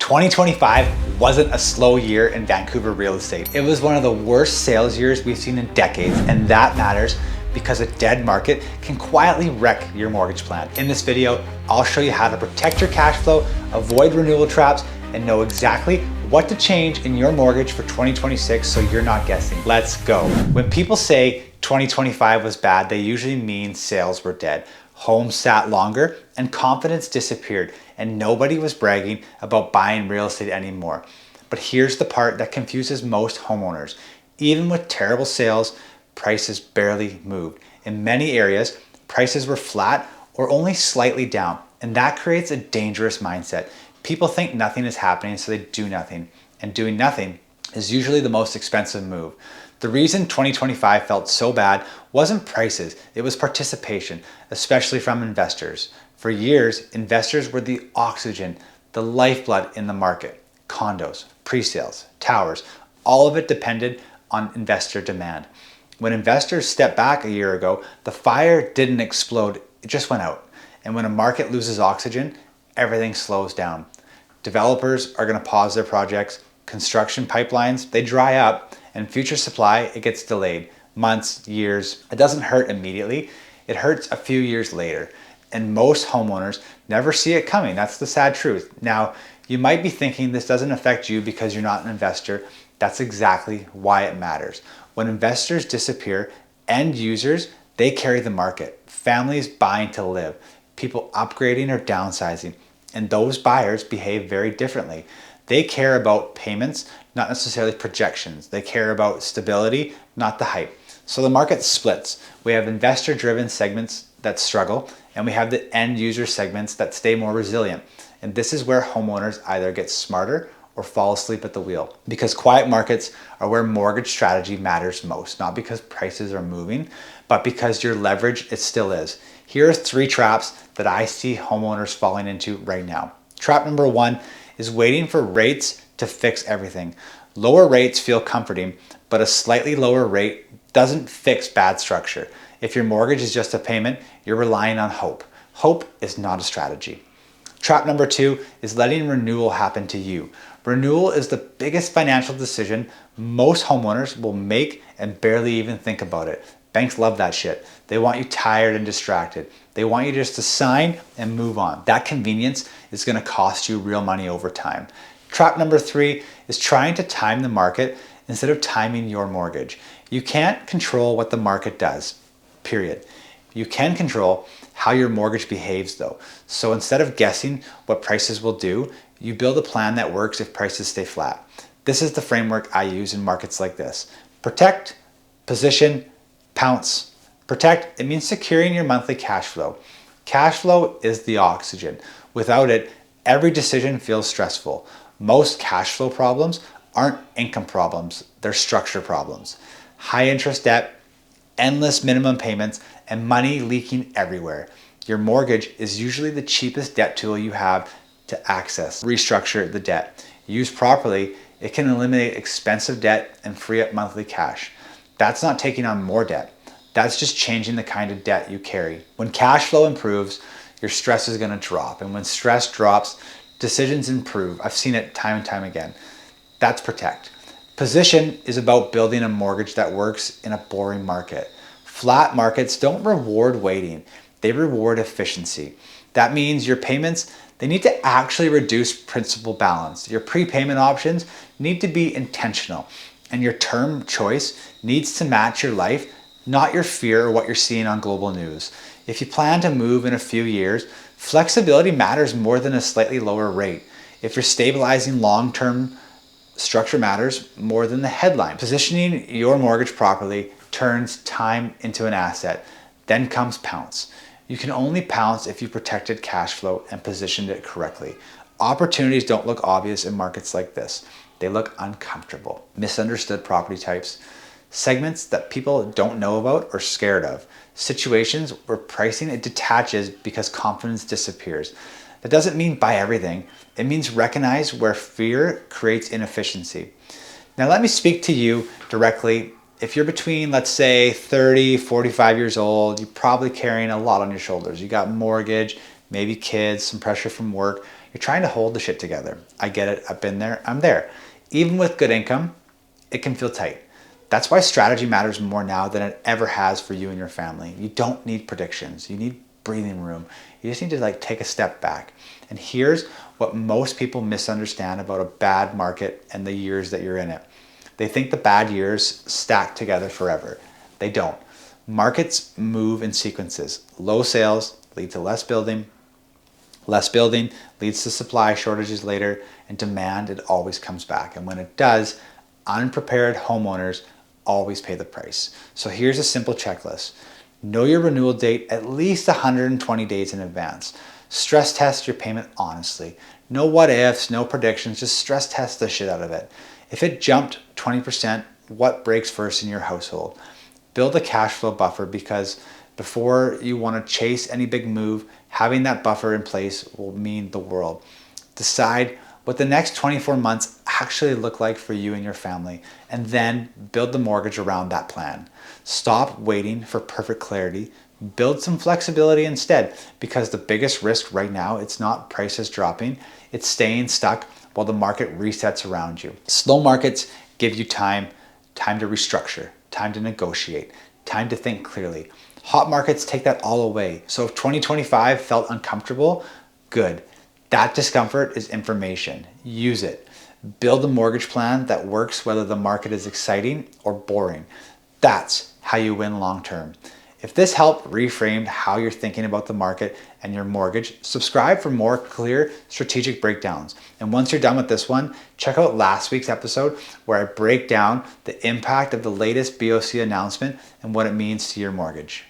2025 wasn't a slow year in Vancouver real estate. It was one of the worst sales years we've seen in decades, and that matters because a dead market can quietly wreck your mortgage plan. In this video, I'll show you how to protect your cash flow, avoid renewal traps, and know exactly what to change in your mortgage for 2026 so you're not guessing. Let's go. When people say 2025 was bad, they usually mean sales were dead. Homes sat longer and confidence disappeared, and nobody was bragging about buying real estate anymore. But here's the part that confuses most homeowners. Even with terrible sales, prices barely moved. In many areas, prices were flat or only slightly down, and that creates a dangerous mindset. People think nothing is happening, so they do nothing, and doing nothing is usually the most expensive move. The reason 2025 felt so bad wasn't prices, it was participation, especially from investors. For years, investors were the oxygen, the lifeblood in the market. Condos, pre-sales, towers, all of it depended on investor demand. When investors stepped back a year ago, the fire didn't explode, it just went out. And when a market loses oxygen, everything slows down. Developers are going to pause their projects, construction pipelines, they dry up, and future supply, it gets delayed. Months, years. It doesn't hurt immediately, it hurts a few years later. And most homeowners never see it coming. That's the sad truth. Now, you might be thinking this doesn't affect you because you're not an investor. That's exactly why it matters. When investors disappear, end users, they carry the market. Families buying to live, people upgrading or downsizing. And those buyers behave very differently. They care about payments, not necessarily projections. They care about stability, not the hype. So the market splits. We have investor-driven segments that struggle, and we have the end user segments that stay more resilient. And this is where homeowners either get smarter or fall asleep at the wheel. Because quiet markets are where mortgage strategy matters most, not because prices are moving, but because your leverage, it still is. Here are 3 traps that I see homeowners falling into right now. Trap number 1 is waiting for rates to fix everything. Lower rates feel comforting, but a slightly lower rate doesn't fix bad structure. If your mortgage is just a payment, you're relying on hope. Hope is not a strategy. Trap number 2 is letting renewal happen to you. Renewal is the biggest financial decision most homeowners will make and barely even think about it. Banks love that shit. They want you tired and distracted. They want you just to sign and move on. That convenience is going to cost you real money over time. Trap number 3 is trying to time the market instead of timing your mortgage. You can't control what the market does, period. You can control how your mortgage behaves though. So instead of guessing what prices will do, you build a plan that works if prices stay flat. This is the framework I use in markets like this. Protect, position, pounce. Protect, it means securing your monthly cash flow. Cash flow is the oxygen. Without it, every decision feels stressful. Most cash flow problems aren't income problems, they're structure problems. High interest debt, endless minimum payments, and money leaking everywhere. Your mortgage is usually the cheapest debt tool you have to access. Restructure the debt. Used properly, it can eliminate expensive debt and free up monthly cash. That's not taking on more debt. That's just changing the kind of debt you carry. When cash flow improves, your stress is going to drop. And when stress drops, decisions improve. I've seen it time and time again. That's protect. Position is about building a mortgage that works in a boring market. Flat markets don't reward waiting. They reward efficiency. That means your payments, they need to actually reduce principal balance. Your prepayment options need to be intentional. And your term choice needs to match your life, not your fear or what you're seeing on global news. If you plan to move in a few years, flexibility matters more than a slightly lower rate. If you're stabilizing long-term, structure matters more than the headline. Positioning your mortgage properly turns time into an asset. Then comes pounce. You can only pounce if you protected cash flow and positioned it correctly. Opportunities don't look obvious in markets like this. They look uncomfortable. Misunderstood property types. Segments that people don't know about or scared of. Situations where pricing it detaches because confidence disappears. That doesn't mean buy everything. It means recognize where fear creates inefficiency. Now let me speak to you directly. If you're between, let's say, 30, 45 years old, you're probably carrying a lot on your shoulders. You got mortgage, maybe kids, some pressure from work. You're trying to hold the shit together. I get it. I've been there. I'm there. Even with good income, it can feel tight. That's why strategy matters more now than it ever has for you and your family. You don't need predictions. You need breathing room. You just need to take a step back. And here's what most people misunderstand about a bad market and the years that you're in it. They think the bad years stack together forever. They don't. Markets move in sequences. Low sales lead to less building. Less building leads to supply shortages later, and demand, it always comes back. And when it does, unprepared homeowners always pay the price. So here's a simple checklist. Know your renewal date at least 120 days in advance. Stress test your payment honestly. No what ifs, no predictions, just stress test the shit out of it. If it jumped 20%, what breaks first in your household? Build a cash flow buffer, because before you want to chase any big move, having that buffer in place will mean the world. Decide what the next 24 months actually look like for you and your family, and then build the mortgage around that plan. Stop waiting for perfect clarity. Build some flexibility instead, because the biggest risk right now, it's not prices dropping, it's staying stuck while the market resets around you. Slow markets give you time to restructure, time to negotiate, time to think clearly. Hot markets take that all away. So if 2025 felt uncomfortable, good. That discomfort is information. Use it. Build a mortgage plan that works whether the market is exciting or boring. That's how you win long term. If this helped reframe how you're thinking about the market and your mortgage, subscribe for more clear strategic breakdowns. And once you're done with this one, check out last week's episode where I break down the impact of the latest BOC announcement and what it means to your mortgage.